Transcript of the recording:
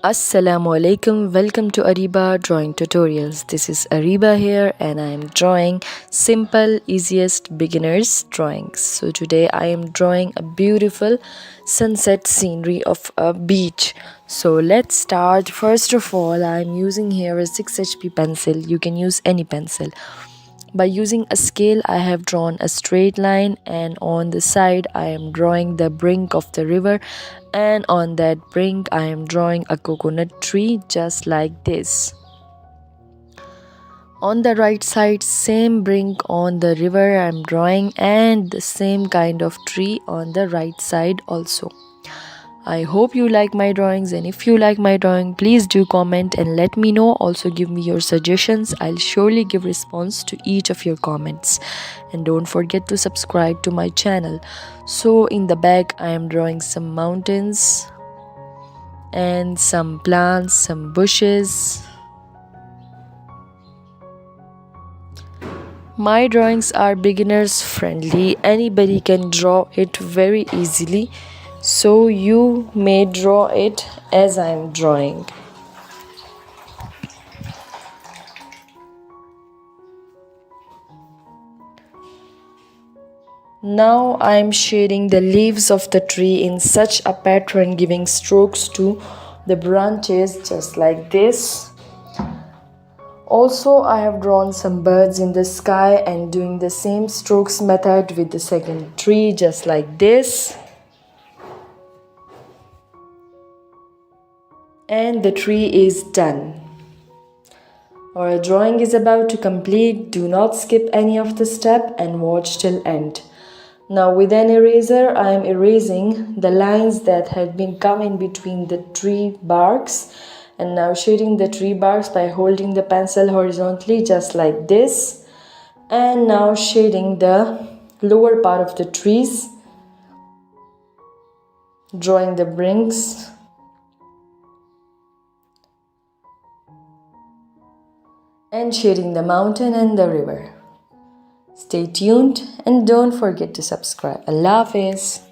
Assalamu alaikum, welcome to Ariba Drawing Tutorials. This is Ariba here and I am drawing simple, easiest beginners drawings. So today I am drawing a beautiful sunset scenery of a beach. So let's start. First of all, I am using here a 6HP pencil. You can use any pencil. By using a scale, I have drawn a straight line, and on the side I am drawing the brink of the river, and on that brink I am drawing a coconut tree just like this. On the right side, same brink on the river I am drawing, and the same kind of tree on the right side also. I hope you like my drawings, and if you like my drawing, please do comment and let me know. Also give me your suggestions. I'll surely give response to each of your comments. And don't forget to subscribe to my channel. So in the back I am drawing some mountains and some plants, some bushes. My drawings are beginners friendly. Anybody can draw it very easily. So you may draw it as I am drawing. Now I am shading the leaves of the tree in such a pattern, giving strokes to the branches just like this. Also, I have drawn some birds in the sky and doing the same strokes method with the second tree just like this. And the tree is done. Our drawing is about to complete. Do not skip any of the step and watch till end. Now with an eraser I am erasing the lines that had been come in between the tree barks, and now shading the tree barks by holding the pencil horizontally just like this, and now shading the lower part of the trees, drawing the brinks, and shading the mountain and the river. Stay tuned and don't forget to subscribe. Allah Hafiz.